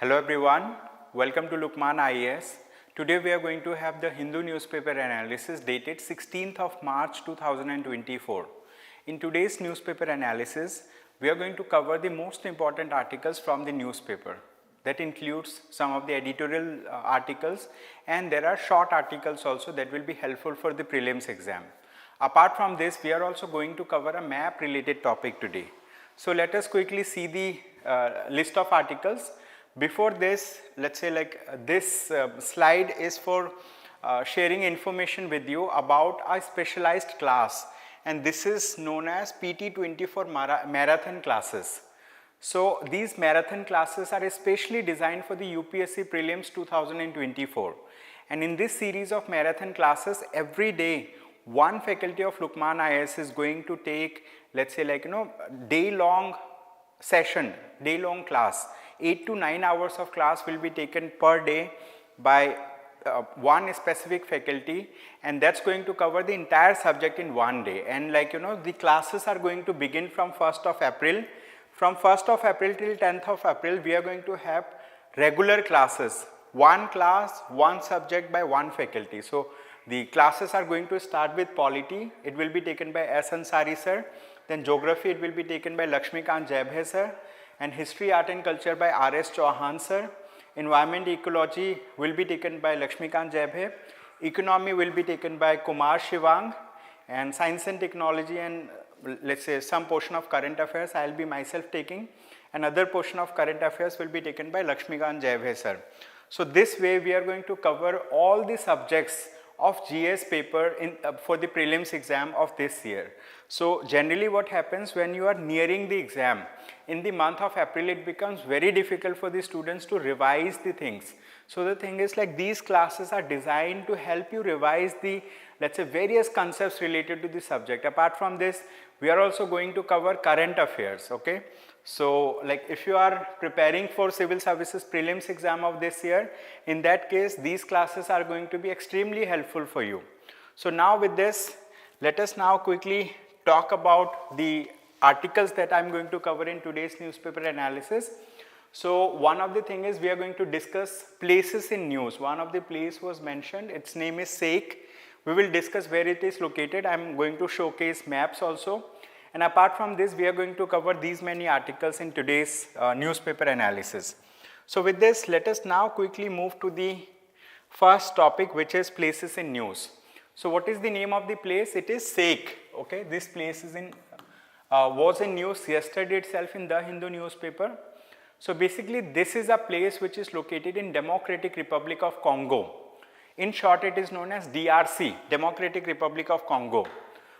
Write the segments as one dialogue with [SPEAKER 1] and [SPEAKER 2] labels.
[SPEAKER 1] Hello everyone, welcome to Lukmaan IAS. Today we are going to have the Hindu newspaper analysis dated 16th of March 2024. In today's newspaper analysis, we are going to cover the most important articles from the newspaper. That includes some of the editorial articles, and there are short articles also that will be helpful for the prelims exam. Apart from this, we are also going to cover a map related topic today. So let us quickly see the list of articles. Before this, let's say this slide is for sharing information with you about a specialized class, and this is known as PT24 marathon classes. So these marathon classes are especially designed for the UPSC Prelims 2024, and in this series of marathon classes, every day one faculty of Lukmaan IAS is going to take, let's say day-long session, day-long class. 8 to 9 hours of class will be taken per day by one specific faculty, and that's going to cover the entire subject in one day. And the classes are going to begin from 1st of April. From 1st of April till 10th of April, we are going to have regular classes. One class, one subject by one faculty. So the classes are going to start with polity. It will be taken by S. Ansari sir. Then geography, it will be taken by Lakshmikant Jaibhe sir. And history, art and culture by R.S. Chauhan sir. Environment ecology will be taken by Lakshmikant Jaibhe. Economy will be taken by Kumar Shivang. And science and technology and let's say some portion of current affairs I will be myself taking. Another portion of current affairs will be taken by Lakshmikant Jaibhe sir. So this way we are going to cover all the subjects of GS paper for the prelims exam of this year. So generally what happens when you are nearing the exam, in the month of April it becomes very difficult for the students to revise the things. So the thing is, these classes are designed to help you revise the, let's say, various concepts related to the subject. Apart from this, we are also going to cover current affairs, okay. So if you are preparing for civil services prelims exam of this year, in that case these classes are going to be extremely helpful for you. So now with this, let us now quickly talk about the articles that I am going to cover in today's newspaper analysis. So one of the thing is we are going to discuss places in news. One of the place was mentioned, its name is SEC. We will discuss where it is located. I am going to showcase maps also. And apart from this, we are going to cover these many articles in today's newspaper analysis. So with this, let us now quickly move to the first topic, which is places in news. So what is the name of the place? It is SEC. Okay, this place is was in news yesterday itself in the Hindu newspaper. So basically, this is a place which is located in Democratic Republic of Congo. In short, it is known as DRC, Democratic Republic of Congo.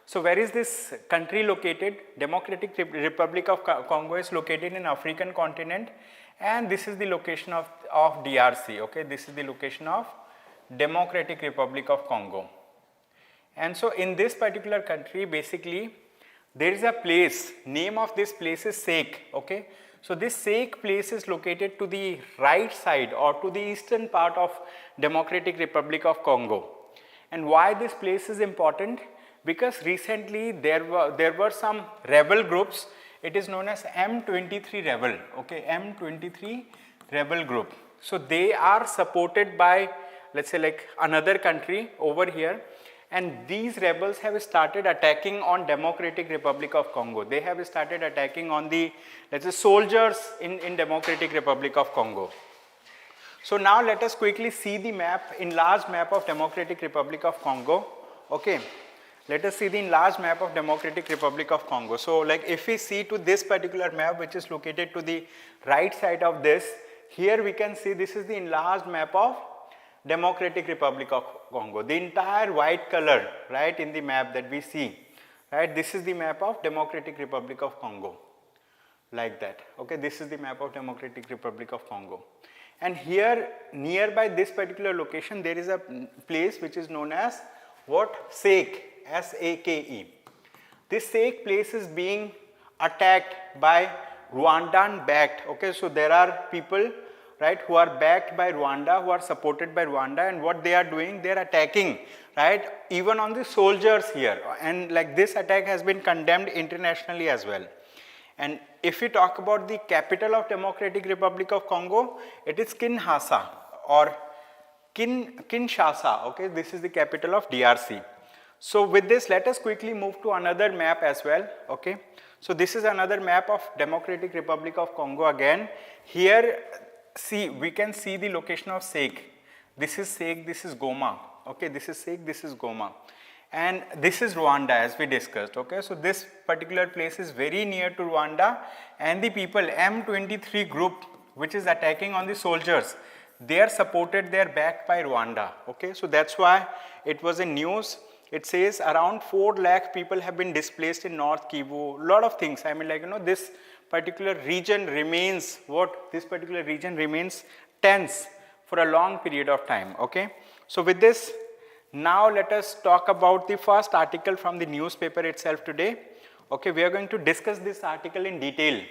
[SPEAKER 1] So where is this country located? Democratic Republic of Congo is located in African continent, and this is the location of DRC. Okay, this is the location of Democratic Republic of Congo. And so in this particular country, basically there is a place, name of this place is SEC. Okay, so this SEC place is located to the right side or to the eastern part of Democratic Republic of Congo. And why this place is important? Because recently there were some rebel groups. It is known as M23 rebel. Okay, M23 rebel group. So they are supported by, let's say, another country over here, and these rebels have started attacking on Democratic Republic of Congo. They have started attacking on the, let's say, soldiers in Democratic Republic of Congo. So now let us quickly see the map, enlarged map of Democratic Republic of Congo. Okay, let us see the enlarged map of Democratic Republic of Congo. So if we see to this particular map, which is located to the right side of this, here we can see this is the enlarged map of Democratic Republic of Congo. The entire white color, right, in the map that we see, right, this is the map of Democratic Republic of Congo, like that. Okay, this is the map of Democratic Republic of Congo. And here, nearby this particular location, there is a place which is known as what? SEC, S-A-K-E. This SEC place is being attacked by Rwandan backed. Okay, so there are people, right, who are backed by Rwanda, who are supported by Rwanda, and what they are doing, they are attacking, right, even on the soldiers here, and this attack has been condemned internationally as well. And if we talk about the capital of Democratic Republic of Congo, it is Kinshasa or Kinshasa, okay, this is the capital of DRC. So with this, let us quickly move to another map as well, okay. So this is another map of Democratic Republic of Congo again. Here, see, we can see the location of Sake. This is Sake, this is Goma, okay, this is Sake, this is Goma. And this is Rwanda as we discussed, okay. So this particular place is very near to Rwanda, and the people M23 group which is attacking on the soldiers, they are supported, they are backed by Rwanda, okay. So that's why it was in news. It says around 4 lakh people have been displaced in North Kivu, lot of things. I mean, like, you know, this particular region remains, this particular region remains tense for a long period of time, okay. So with this, now let us talk about the first article from the newspaper itself today. Okay, we are going to discuss this article in detail.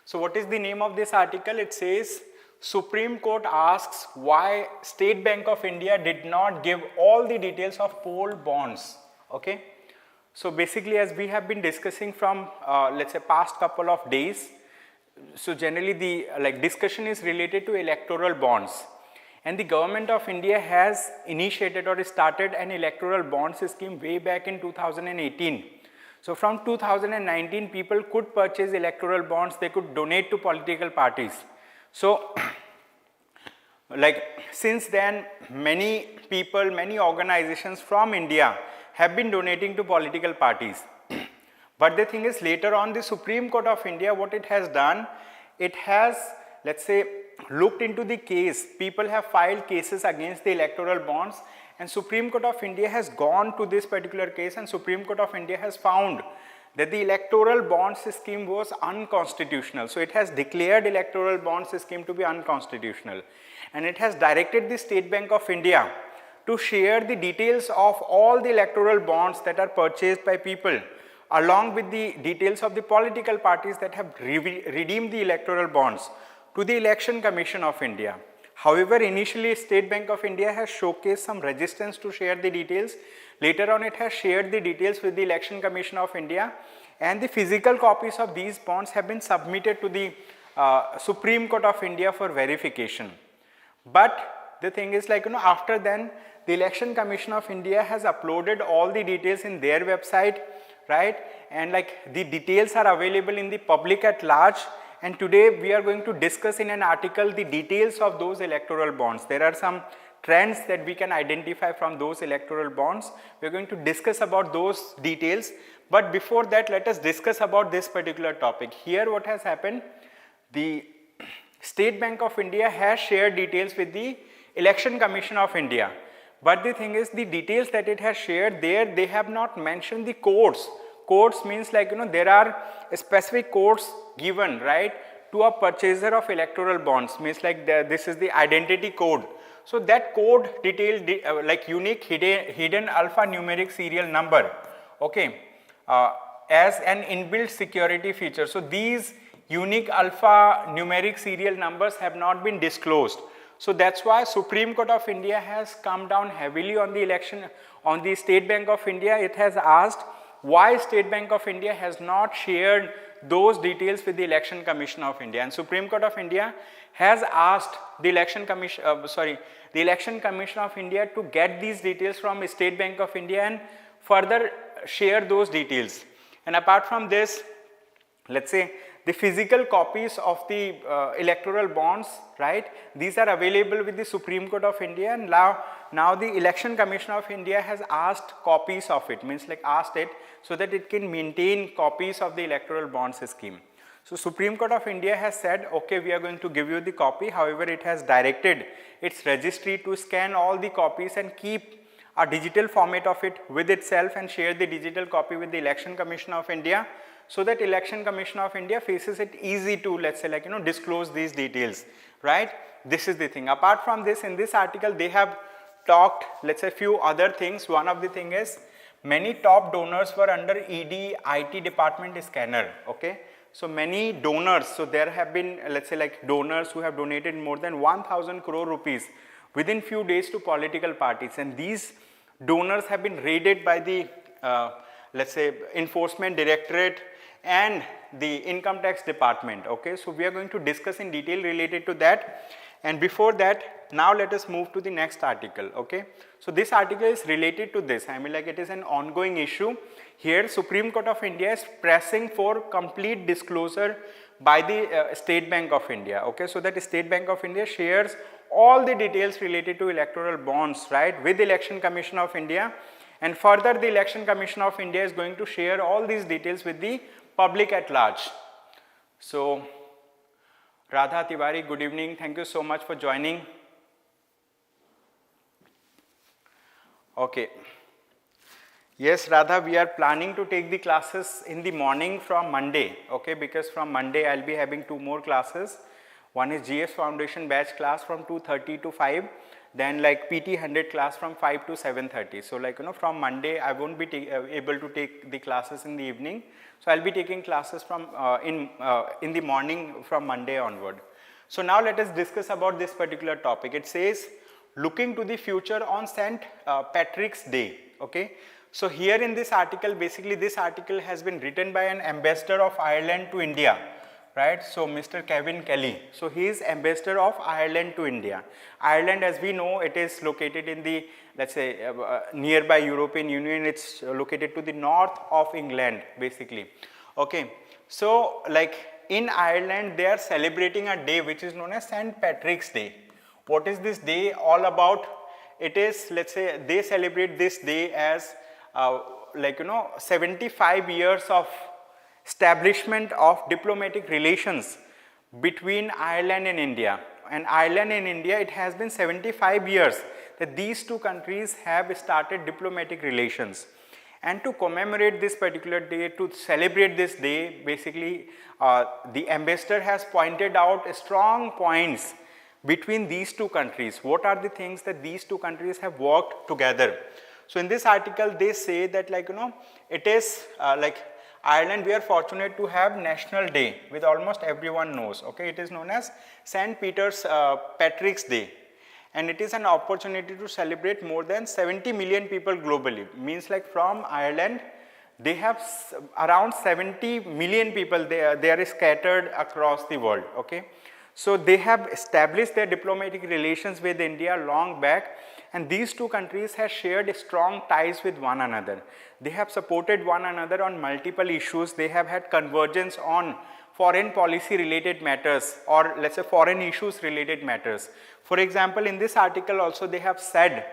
[SPEAKER 1] So what is the name of this article? It says, Supreme Court asks why State Bank of India did not give all the details of poll bonds. Okay. So basically, as we have been discussing from let's say past couple of days, so generally the discussion is related to electoral bonds. And the government of India has initiated or started an electoral bonds scheme way back in 2018. So from 2019, people could purchase electoral bonds, they could donate to political parties. So since then, many people, many organizations from India have been donating to political parties. But the thing is, later on, the Supreme Court of India, what it has done, it has, let's say, looked into the case. People have filed cases against the electoral bonds, and Supreme Court of India has gone to this particular case, and Supreme Court of India has found that the electoral bonds scheme was unconstitutional. So it has declared electoral bonds scheme to be unconstitutional, and it has directed the State Bank of India to share the details of all the electoral bonds that are purchased by people, along with the details of the political parties that have redeemed the electoral bonds, to the Election Commission of India. However, initially State Bank of India has showcased some resistance to share the details. Later on, it has shared the details with the Election Commission of India, and the physical copies of these bonds have been submitted to the Supreme Court of India for verification. But the thing is, after then, the Election Commission of India has uploaded all the details in their website, right? And the details are available in the public at large. And today we are going to discuss in an article the details of those electoral bonds. There are some trends that we can identify from those electoral bonds. We are going to discuss about those details. But before that, let us discuss about this particular topic. Here what has happened, the State Bank of India has shared details with the Election Commission of India. But the thing is, the details that it has shared there, they have not mentioned the codes. Codes means there are specific codes given, right, to a purchaser of electoral bonds, means this is the identity code. So that code detailed unique hidden alphanumeric serial number, okay, as an inbuilt security feature. So these unique alphanumeric serial numbers have not been disclosed. So that's why Supreme Court of India has come down heavily on the State Bank of India. It has asked why State Bank of India has not shared those details with the Election Commission of India, and Supreme Court of India has asked the Election Commission of India to get these details from State Bank of India and further share those details. And apart from this, let's say the physical copies of the electoral bonds, right, these are available with the Supreme Court of India, and now the Election Commission of India has asked copies of it, means asked it so that it can maintain copies of the electoral bonds scheme. So Supreme Court of India has said, okay, we are going to give you the copy. However, it has directed its registry to scan all the copies and keep a digital format of it with itself and share the digital copy with the Election Commission of India, so that Election Commission of India faces it easy to, let's say, disclose these details, right? This is the thing. Apart from this, in this article, they have talked, let's say, few other things. One of the thing is, many top donors were under ED IT department scanner, okay? So many donors, so there have been, let's say, donors who have donated more than 1,000 crore rupees within few days to political parties, and these donors have been raided by the, let's say, Enforcement Directorate, and the income tax department. Okay, so we are going to discuss in detail related to that, and before that, now let us move to the next article. Okay, so this article is related to this. I mean, like, it is an ongoing issue. Here Supreme Court of India is pressing for complete disclosure by the State Bank of India. Okay, so that State Bank of India shares all the details related to electoral bonds, right, with Election Commission of India, and further the Election Commission of India is going to share all these details with the public at large. So Radha Tiwari, good evening, thank you so much for joining. Okay. Yes, Radha, we are planning to take the classes in the morning from Monday, okay, because from Monday I will be having 2 more classes. One is GS Foundation batch class from 2:30 to 5, then like PT 100 class from 5 to 7:30. So like, from Monday I won't be able to take the classes in the evening. So I will be taking classes from in the morning from Monday onward. So now let us discuss about this particular topic. It says, looking to the future on St. Patrick's Day, okay. So here in this article, basically this article has been written by an ambassador of Ireland to India, right. So Mr. Kevin Kelly, so he is ambassador of Ireland to India. Ireland, as we know, it is located in the, let's say, nearby European Union. It's located to the north of England, basically. Okay, so like in Ireland, they are celebrating a day which is known as St. Patrick's Day. What is this day all about? It is, let's say, they celebrate this day as 75 years of establishment of diplomatic relations between Ireland and India. And Ireland and India, it has been 75 years that these two countries have started diplomatic relations. And to commemorate this particular day, to celebrate this day, basically the ambassador has pointed out strong points between these two countries. What are the things that these two countries have worked together? So in this article, they say that, like, it is like Ireland, we are fortunate to have National Day, which almost everyone knows. Okay, it is known as St. Peter's Patrick's Day, and it is an opportunity to celebrate more than 70 million people globally. Means like from Ireland, they have around 70 million people. They are scattered across the world. Okay, so they have established their diplomatic relations with India long back. And these two countries have shared strong ties with one another. They have supported one another on multiple issues. They have had convergence on foreign policy related matters, or let's say foreign issues related matters. For example, in this article also they have said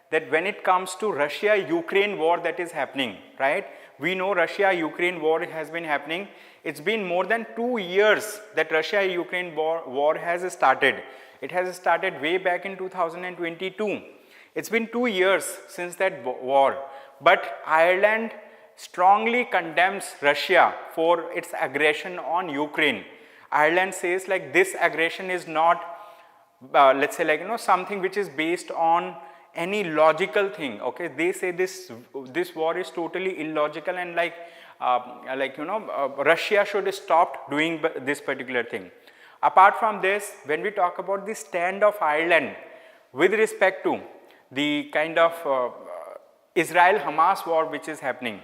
[SPEAKER 1] that when it comes to Russia-Ukraine war that is happening, right? We know Russia-Ukraine war has been happening. It's been more than 2 years that Russia-Ukraine war has started. It has started way back in 2022. It's been 2 years since that war, but Ireland strongly condemns Russia for its aggression on Ukraine. Ireland says like this aggression is not, let's say, like, something which is based on any logical thing. Okay, they say this war is totally illogical, and Russia should stop doing this particular thing. Apart from this, when we talk about the stand of Ireland with respect to the kind of Israel-Hamas war which is happening.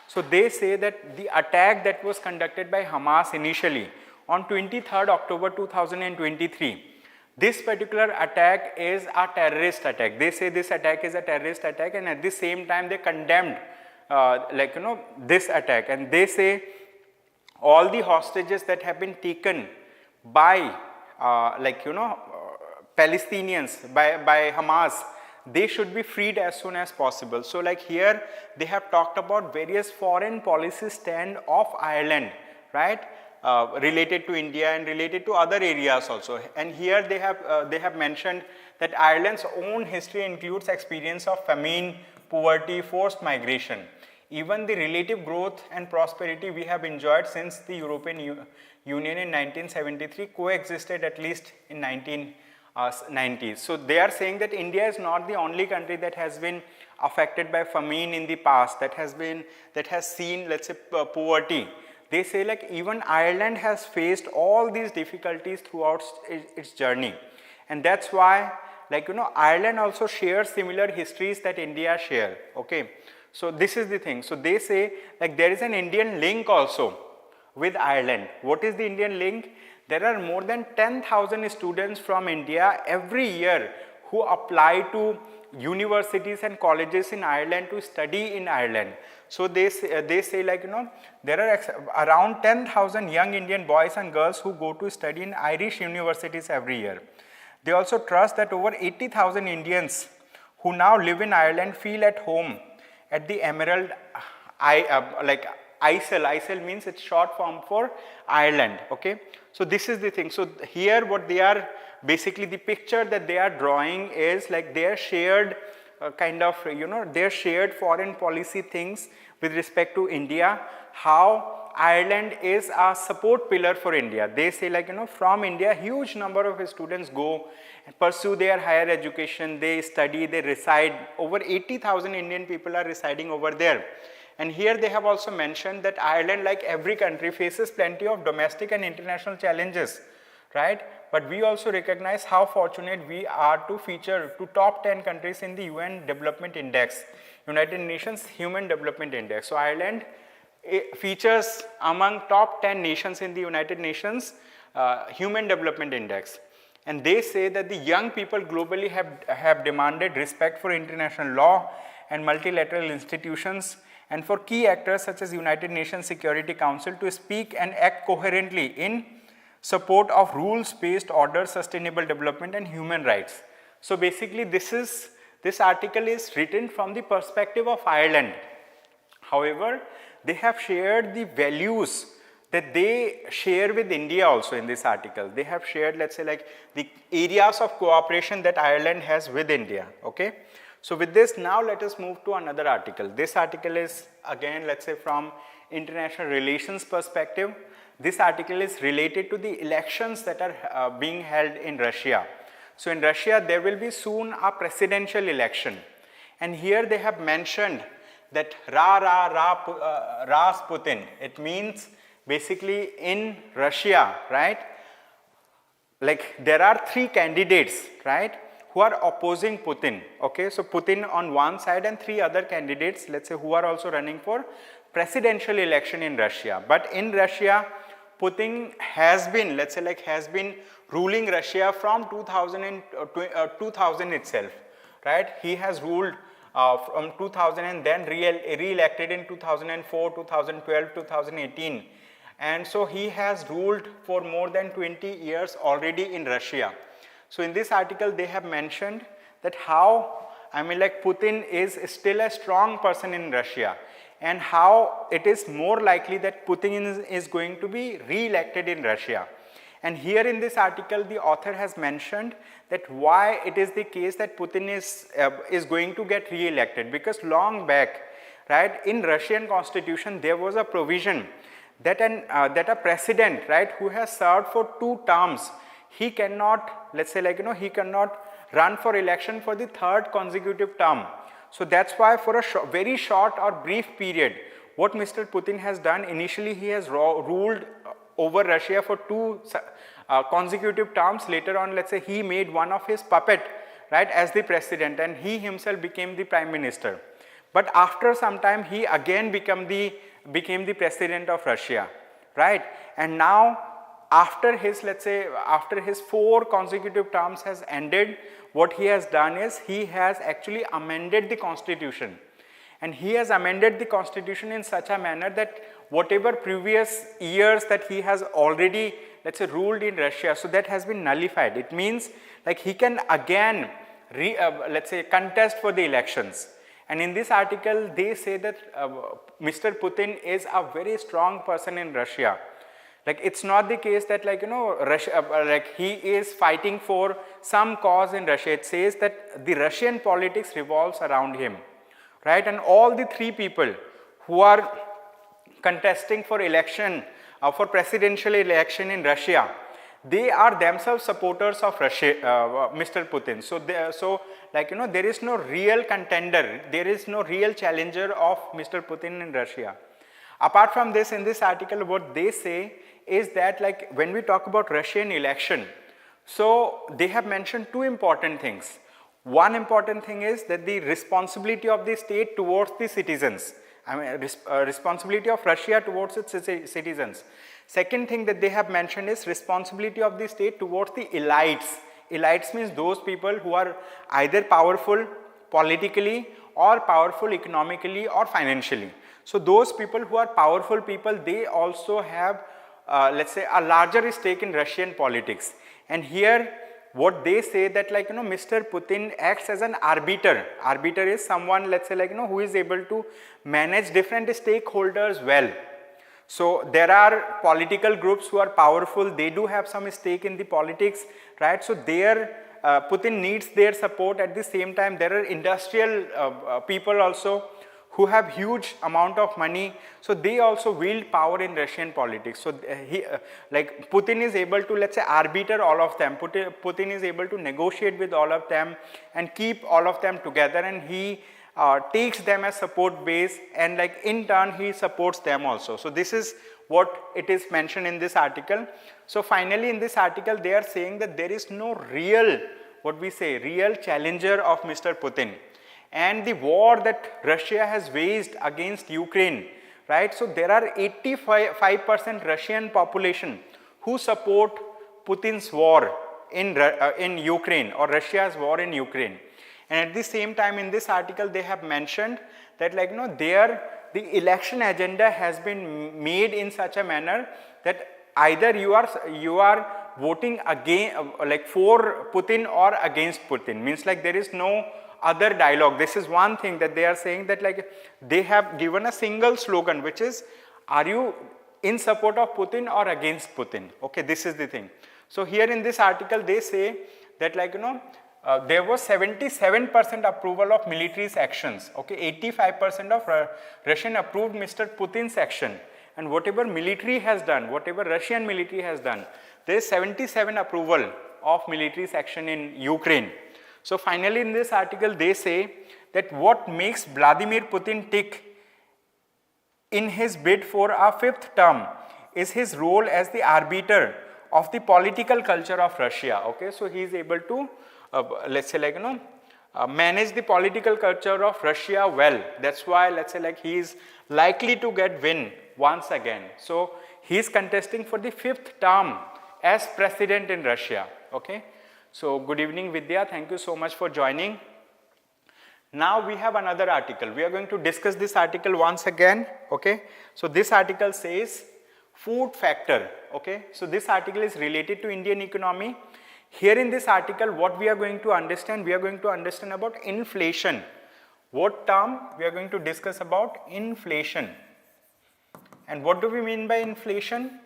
[SPEAKER 1] So they say that the attack that was conducted by Hamas initially on 23rd October 2023, this particular attack is a terrorist attack. They say this attack is a terrorist attack, and at the same time they condemned this attack, and they say all the hostages that have been taken by Palestinians, by Hamas, they should be freed as soon as possible. So like here they have talked about various foreign policy stand of Ireland, right, related to India and related to other areas also. And here they have mentioned that Ireland's own history includes experience of famine, poverty, forced migration. Even the relative growth and prosperity we have enjoyed since the European Union in 1973 coexisted at least in 1990s. So they are saying that India is not the only country that has been affected by famine in the past, that has seen, let's say, poverty. They say like even Ireland has faced all these difficulties throughout its journey, and that's why Ireland also shares similar histories that India share. Okay, so this is the thing. So they say like there is an Indian link also with Ireland. What is the Indian link? There are more than 10,000 students from India every year who apply to universities and colleges in Ireland to study in Ireland. So they say like, you know, there are around 10,000 young Indian boys and girls who go to study in Irish universities every year. They also trust that over 80,000 Indians who now live in Ireland feel at home at the Emerald like ISIL. ISIL means it's short form for Ireland. Okay, so this is the thing. So here what they are basically, the picture that they are drawing is like their shared kind of, you know, their shared foreign policy things with respect to India, how Ireland is a support pillar for India. They say like, you know, from India huge number of students go and pursue their higher education, they study, they reside. Over 80,000 Indian people are residing over there. And here they have also mentioned that Ireland, like every country, faces plenty of domestic and international challenges, right? But we also recognize how fortunate we are to feature to top 10 countries in the UN Development Index, United Nations Human Development Index. So Ireland features among top 10 nations in the United Nations Human Development Index. And they say that the young people globally have demanded respect for international law and multilateral institutions, and for key actors such as United Nations Security Council to speak and act coherently in support of rules-based order, sustainable development and human rights. So basically this article is written from the perspective of Ireland. However, they have shared the values that they share with India also in this article. They have shared, let's say, like the areas of cooperation that Ireland has with India. Okay. So with this, now let us move to another article. This article is again, let's say, from international relations perspective. This article is related to the elections that are being held in Russia. So in Russia, there will be soon a presidential election. And here they have mentioned that Rasputin. It means basically in Russia, right? Like there are 3 candidates, right, who are opposing Putin. Okay, so Putin on one side and 3 other candidates, let's say, who are also running for presidential election in Russia. But in Russia, Putin has been, let's say, like has been ruling Russia from 2000 itself, right? He has ruled from 2000 and then re-elected in 2004, 2012, 2018. And so he has ruled for more than 20 years already in Russia. So in this article, they have mentioned that how, I mean, like Putin is still a strong person in Russia, and how it is more likely that Putin is going to be re-elected in Russia. And here in this article, the author has mentioned that why it is the case that Putin is going to get re-elected, because long back, right, in Russian constitution, there was a provision that a president, right, who has served for 2 terms, he cannot, let's say, like, you know, he cannot run for election for the 3rd consecutive term. So that's why for a very short or brief period, what Mr. Putin has done, initially he has ruled over Russia for 2 consecutive terms. Later on, let's say, he made one of his puppet, right, as the president, and he himself became the prime minister. But after some time, he again became the president of Russia, right? And now, after his, let's say, after his 4 consecutive terms has ended, what he has done is he has actually amended the constitution. And he has amended the constitution in such a manner that whatever previous years that he has already, let's say, ruled in Russia, so that has been nullified. It means like he can again, let's say, contest for the elections. And in this article, they say that Mr. Putin is a very strong person in Russia. Like it's not the case that, like, you know, Russia, like he is fighting for some cause in Russia. It says that the Russian politics revolves around him, right? And all the 3 people who are contesting for election, for presidential election in Russia, they are themselves supporters of Russia, Mr. Putin. So like, you know, there is no real contender, there is no real challenger of Mr. Putin in Russia. Apart from this, in this article, what they say is that, like, when we talk about Russian election, so they have mentioned 2 important things. One important thing is that the responsibility of the state towards the citizens. responsibility of Russia towards its citizens. Second thing that they have mentioned is responsibility of the state towards the elites. Elites means those people who are either powerful politically or powerful economically or financially. So those people who are powerful people, they also have let's say a larger stake in Russian politics. And here what they say that like Mr. Putin acts as an arbiter. Arbiter is someone, let's say like who is able to manage different stakeholders well. So there are political groups who are powerful, they do have some stake in the politics, right? So their Putin needs their support. At the same time, there are industrial people also who have huge amount of money, so they also wield power in Russian politics. So like Putin is able to, let's say, arbiter all of them. Putin is able to negotiate with all of them and keep all of them together, and he takes them as support base, and like in turn he supports them also. So this is what it is mentioned in this article. So finally in this article they are saying that there is no real, what we say, real challenger of Mr. Putin. And the war that Russia has waged against Ukraine, right? So there are 85% Russian population who support Putin's war in Ukraine, or Russia's war in Ukraine. And at the same time in this article they have mentioned that like the election agenda has been made in such a manner that either you are voting against, like for Putin or against Putin, means like there is no other dialogue. This is one thing that they are saying, that like they have given a single slogan, which is, are you in support of Putin or against Putin? Okay, this is the thing. So here in this article they say that like there was 77% approval of military's actions. Okay, 85% of Russian approved Mr. Putin's action, and whatever military has done, whatever Russian military has done, there is 77 approval of military's action in Ukraine. So finally in this article they say that what makes Vladimir Putin tick in his bid for a 5th term is his role as the arbiter of the political culture of Russia. Okay, so he is able to let's say like manage the political culture of Russia well. That's why, let's say like he is likely to get win once again. So he is contesting for the 5th term as president in Russia. Okay. So good evening Vidya, thank you so much for joining. Now we have another article. We are going to discuss this article once again. Okay. So this article says food factor. Okay. So this article is related to Indian economy. Here in this article what we are going to understand, we are going to understand about inflation. What term? We are going to discuss about inflation. And what do we mean by inflation?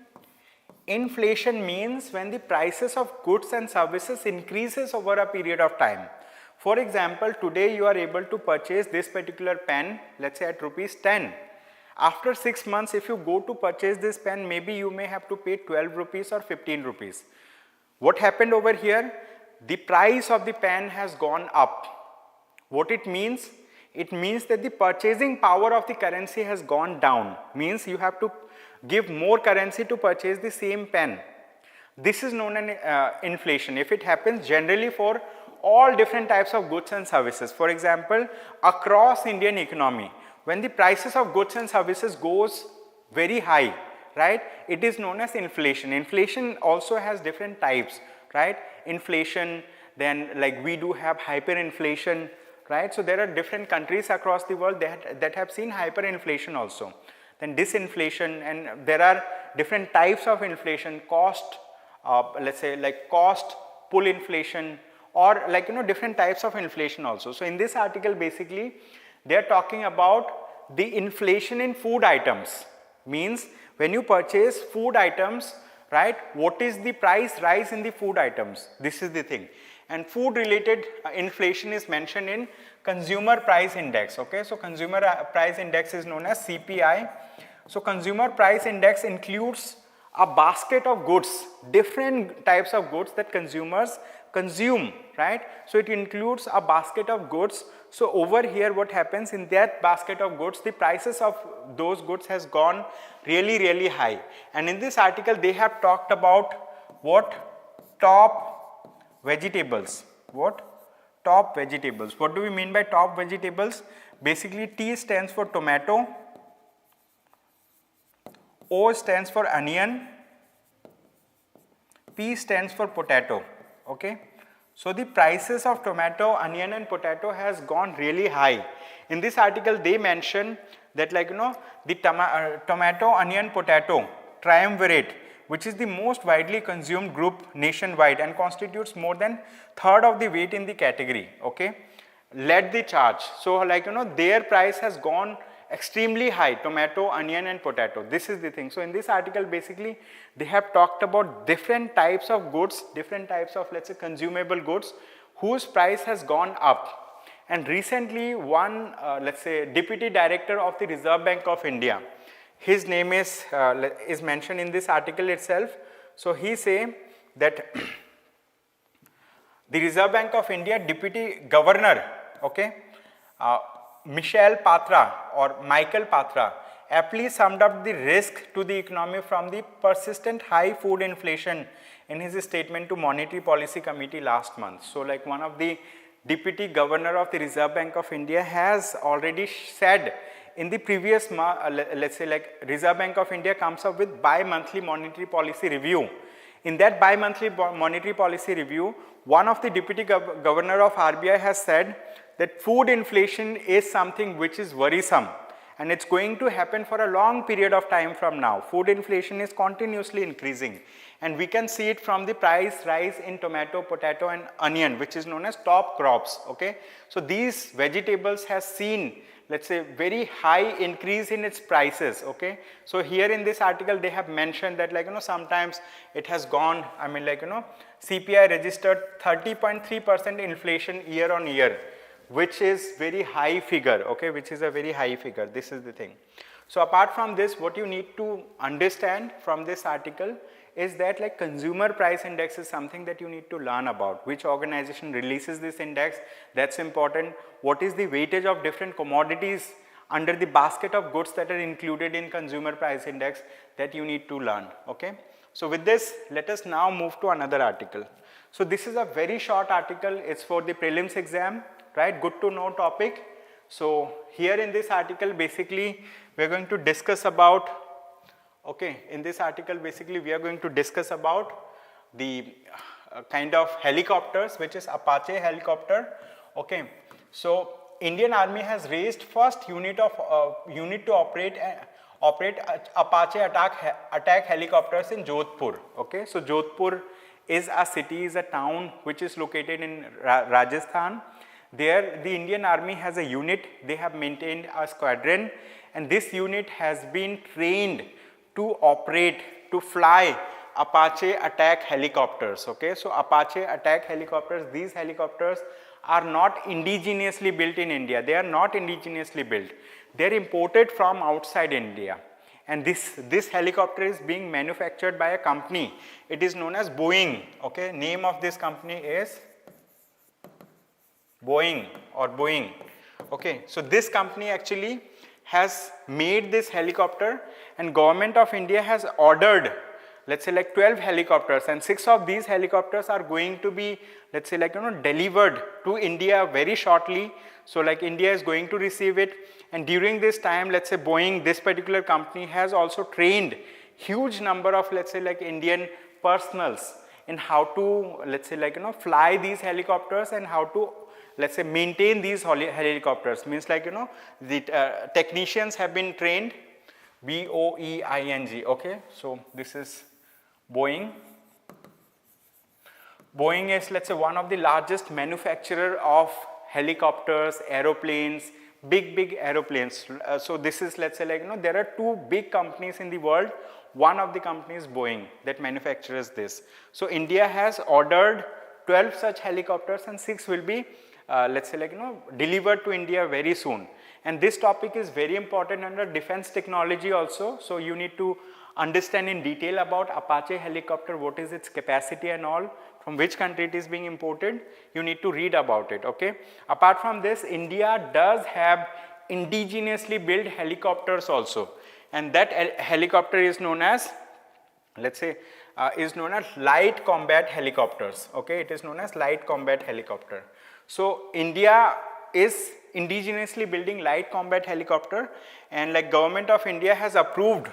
[SPEAKER 1] Inflation means when the prices of goods and services increases over a period of time. For example, today you are able to purchase this particular pen, let's say at rupees 10. After 6 months, if you go to purchase this pen, maybe you may have to pay 12 rupees or 15 rupees. What happened over here? The price of the pen has gone up. What it means? It means that the purchasing power of the currency has gone down. Means you have to give more currency to purchase the same pen. This is known as inflation. If it happens generally for all different types of goods and services. For example, across Indian economy, when the prices of goods and services goes very high, right, it is known as inflation. Inflation also has different types, right? Inflation, then like we do have hyperinflation, right? So there are different countries across the world that have seen hyperinflation also. Then disinflation, and there are different types of inflation, cost, let's say like cost pull inflation, or like different types of inflation also. So in this article basically they are talking about the inflation in food items. Means when you purchase food items, right, what is the price rise in the food items? This is the thing. And food related inflation is mentioned in consumer price index. Okay, so consumer price index is known as CPI. So consumer price index includes a basket of goods, different types of goods that consumers consume, right? So it includes a basket of goods. So over here what happens, in that basket of goods, the prices of those goods has gone really high. And in this article they have talked about what? Top vegetables. What? Top vegetables. What do we mean by top vegetables? Basically T stands for tomato, O stands for onion, P stands for potato, okay. So the prices of tomato, onion and potato has gone really high. In this article they mention that the tomato, onion, potato triumvirate, which is the most widely consumed group nationwide and constitutes more than third of the weight in the category, okay, led the charge. So their price has gone extremely high, tomato, onion and potato. This is the thing. So in this article basically they have talked about different types of goods, different types of let's say consumable goods whose price has gone up. And recently one let's say deputy director of the Reserve Bank of India, his name is mentioned in this article itself. So he say that the Reserve Bank of India deputy governor, okay, Michael Patra aptly summed up the risk to the economy from the persistent high food inflation in his statement to Monetary Policy Committee last month. So one of the deputy governor of the Reserve Bank of India has already said in the previous let's say Reserve Bank of India comes up with bi-monthly monetary policy review. In that bi-monthly monetary policy review, one of the deputy governor of RBI has said that food inflation is something which is worrisome and it's going to happen for a long period of time from now. Food inflation is continuously increasing and we can see it from the price rise in tomato, potato and onion, which is known as top crops, okay. So these vegetables has seen let's say very high increase in its prices, okay. So here in this article they have mentioned that sometimes it has gone, I mean CPI registered 30.3% inflation year on year, which is very high figure, okay, which is a very high figure. This is the thing. So apart from this, what you need to understand from this article is that consumer price index is something that you need to learn about. Which organization releases this index, that's important. What is the weightage of different commodities under the basket of goods that are included in consumer price index, that you need to learn, okay. So with this, let us now move to another article. So this is a very short article, it's for the prelims exam, right, good to know topic. So here in this article basically we are going to discuss about, okay, in this article basically we are going to discuss about the kind of helicopters, which is Apache helicopter, okay. So Indian Army has raised first unit to operate Apache attack helicopters in Jodhpur, okay. So Jodhpur is a city, is a town which is located in Rajasthan. There the Indian Army has a unit, they have maintained a squadron and this unit has been trained to operate, to fly Apache attack helicopters, okay. So Apache attack helicopters, these helicopters are not indigenously built in India, they are not indigenously built, they are imported from outside India. And this helicopter is being manufactured by a company, it is known as Boeing, okay. Name of this company is Boeing or Boeing, okay. So this company actually has made this helicopter and Government of India has ordered let's say 12 helicopters and 6 of these helicopters are going to be let's say delivered to India very shortly. So India is going to receive it, and during this time let's say Boeing, this particular company, has also trained huge number of let's say Indian personals in how to let's say fly these helicopters and how to let's say maintain these helicopters. Means the technicians have been trained, Boeing, okay. So this is Boeing. Boeing is let's say one of the largest manufacturer of helicopters, aeroplanes, big aeroplanes. So this is let's say there are two big companies in the world. One of the companies Boeing that manufactures this. So India has ordered 12 such helicopters and 6 will be let's say delivered to India very soon. And this topic is very important under defense technology also. So you need to understand in detail about Apache helicopter, what is its capacity and all, from which country it is being imported, you need to read about it, okay. Apart from this, India does have indigenously built helicopters also, and that helicopter is known as let's say is known as light combat helicopters, okay. It is known as light combat helicopter. So India is indigenously building light combat helicopter, and Government of India has approved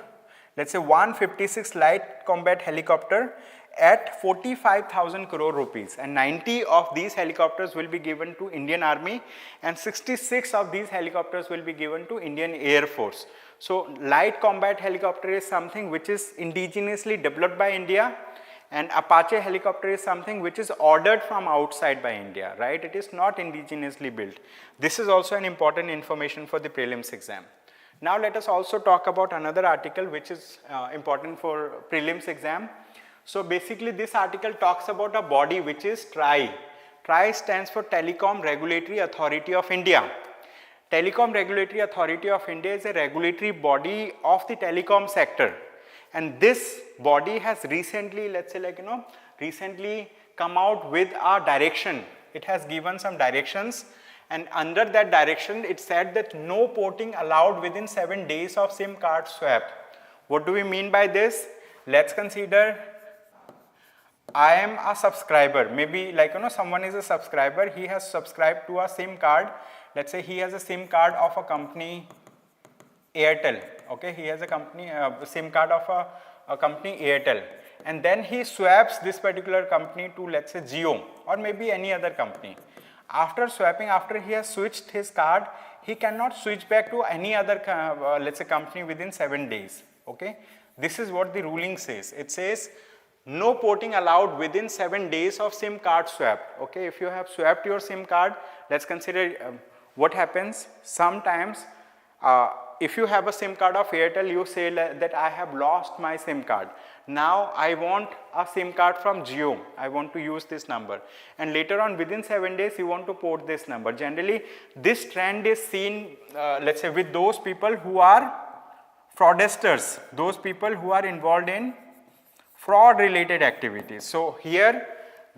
[SPEAKER 1] let's say 156 light combat helicopter at 45,000 crore rupees, and 90 of these helicopters will be given to Indian Army and 66 of these helicopters will be given to Indian Air Force. So light combat helicopter is something which is indigenously developed by India, and Apache helicopter is something which is ordered from outside by India, right? It is not indigenously built. This is also an important information for the prelims exam. Now let us also talk about another article which is important for prelims exam. So basically this article talks about a body which is TRAI. TRAI stands for Telecom Regulatory Authority of India. Telecom Regulatory Authority of India is a regulatory body of the telecom sector, and this body has recently, let's say recently come out with a direction. It has given some directions, and under that direction it said that no porting allowed within 7 days of SIM card swap. What do we mean by this? Let's consider I am a subscriber, maybe someone is a subscriber, he has subscribed to a SIM card. Let's say he has a SIM card of a company Airtel, okay, he has a SIM card of a company Airtel, and then he swaps this particular company to, let's say, Jio or maybe any other company. After swapping, after he has switched his card, he cannot switch back to any other let's say company within 7 days, okay. This is what the ruling says. It says no porting allowed within 7 days of SIM card swap, okay. If you have swapped your SIM card, let's consider what happens sometimes. If you have a SIM card of Airtel, you say that I have lost my SIM card. Now I want a SIM card from Jio. I want to use this number. And later on, within 7 days, you want to port this number. Generally, this trend is seen, let's say, with those people who are fraudsters, those people who are involved in fraud related activities. So here,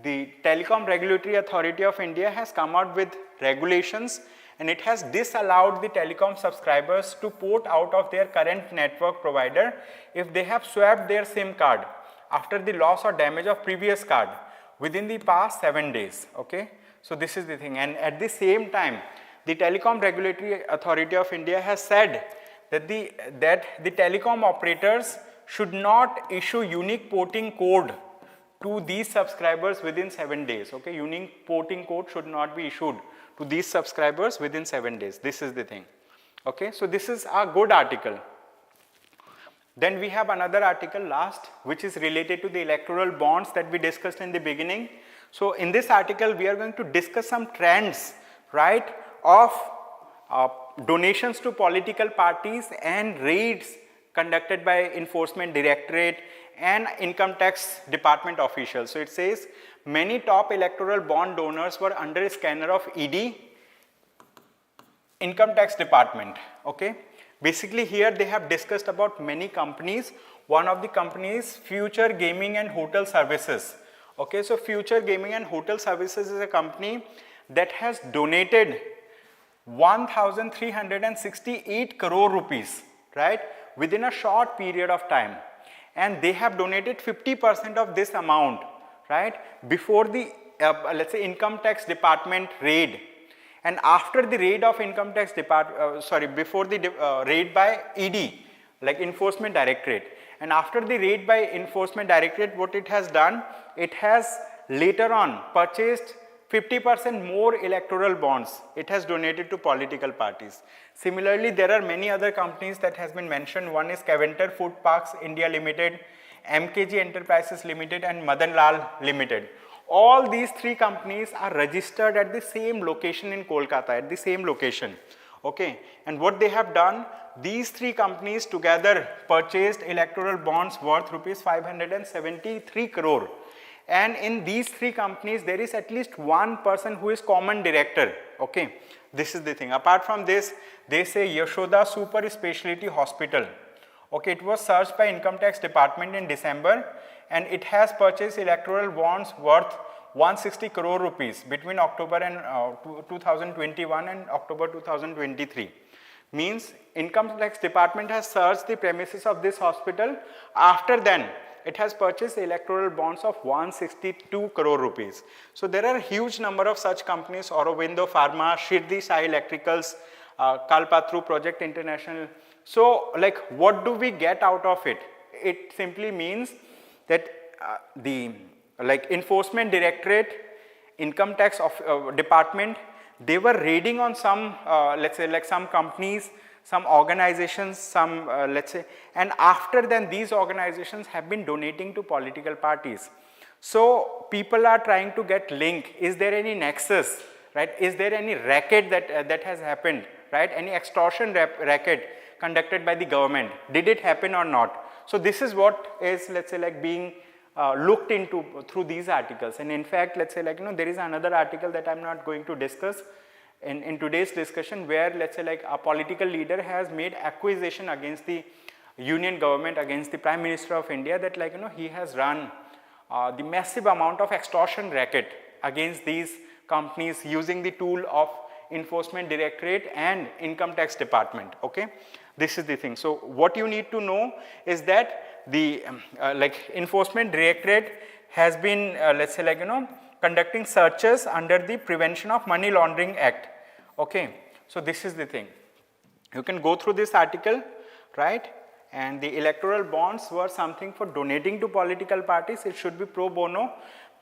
[SPEAKER 1] the Telecom Regulatory Authority of India has come out with regulations, and it has disallowed the telecom subscribers to port out of their current network provider if they have swapped their SIM card after the loss or damage of previous card within the past 7 days, okay. So this is the thing, and at the same time, the Telecom Regulatory Authority of India has said that the telecom operators should not issue unique porting code to these subscribers within 7 days, okay. Unique porting code should not be issued to these subscribers within 7 days. This is the thing, okay. So this is a good article. Then we have another article last, which is related to the electoral bonds that we discussed in the beginning. So in this article, we are going to discuss some trends, right, of donations to political parties and raids conducted by Enforcement Directorate and Income Tax Department officials. So it says many top electoral bond donors were under a scanner of ED, Income Tax Department, okay. Basically here they have discussed about many companies. One of the companies, Future Gaming and Hotel Services, okay. So Future Gaming and Hotel Services is a company that has donated 1,368 crore rupees, right, within a short period of time, and they have donated 50% of this amount, right, before the let's say Income Tax Department raid, and after the raid of Income Tax Department, before the raid by ED, like Enforcement Directorate, and after the raid by Enforcement Directorate, what it has done, it has later on purchased 50% more electoral bonds. It has donated to political parties. Similarly, there are many other companies that has been mentioned. One is Caventer Food Parks India Limited, MKG Enterprises Limited, and Madan Lal Limited. All these three companies are registered at the same location in Kolkata, at the same location, okay. And what they have done, these three companies together purchased electoral bonds worth rupees 573 crore. And in these three companies, there is at least one person who is common director, okay. This is the thing. Apart from this, they say Yashoda Super Specialty Hospital, okay. It was searched by Income Tax Department in December, and it has purchased electoral bonds worth 160 crore rupees between October and 2021 and October 2023. Means Income Tax Department has searched the premises of this hospital. After then, it has purchased electoral bonds of 162 crore rupees. So there are a huge number of such companies: Aurobindo Pharma, Shirdi Sai Electricals, Kalpatru Project International, So like what do we get out of it? It simply means that the like enforcement directorate, income tax of, department, they were raiding on some let's say like some companies, some organizations, some let's say, and after then these organizations have been donating to political parties. So people are trying to get link. Is there any nexus, right? Is there any racket that has happened, right? Any extortion racket conducted by the government? Did it happen or not? So this is what is, let's say, like being looked into through these articles. And in fact, let's say like, there is another article that I'm not going to discuss in today's discussion, where let's say like a political leader has made accusation against the union government, against the Prime Minister of India, that like, he has run the massive amount of extortion racket against these companies using the tool of enforcement directorate and income tax department. Okay, this is the thing. So what you need to know is that the like enforcement directorate has been let's say like conducting searches under the Prevention of Money Laundering Act. Okay, so this is the thing. You can go through this article, right? And the electoral bonds were something for donating to political parties. It should be pro bono.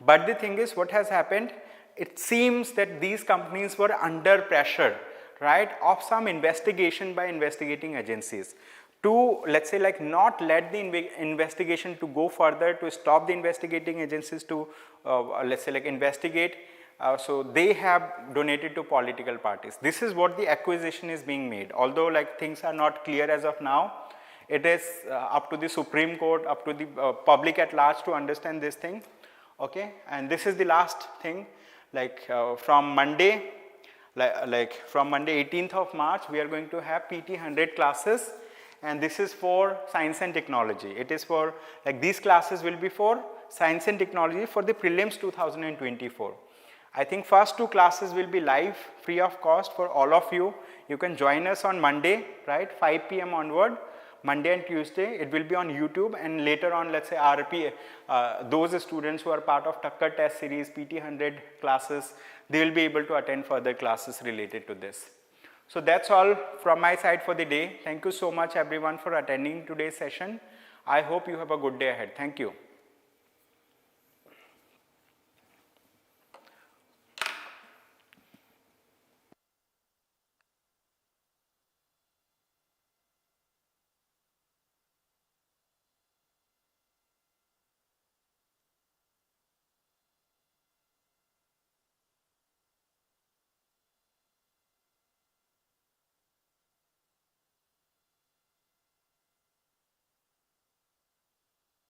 [SPEAKER 1] But the thing is, what has happened? It seems that these companies were under pressure, right, of some investigation by investigating agencies to, let's say, like not let the investigation to go further, to stop the investigating agencies to, let's say, like investigate. So they have donated to political parties. This is what the accusation is being made. Although like things are not clear as of now, it is up to the Supreme Court, up to the public at large to understand this thing. Okay, and this is the last thing. Like from Monday, from Monday 18th of March, we are going to have PT 100 classes, and this is for science and technology. It is for, like, these classes will be for science and technology for the prelims 2024. I think first 2 classes will be live, free of cost for all of you. You can join us on Monday, right, 5 p.m. onward. Monday and Tuesday, it will be on YouTube, and later on, let's say RP, those students who are part of Takkar test series, PT 100 classes, they will be able to attend further classes related to this. So that's all from my side for the day. Thank you so much everyone for attending today's session. I hope you have a good day ahead. Thank you.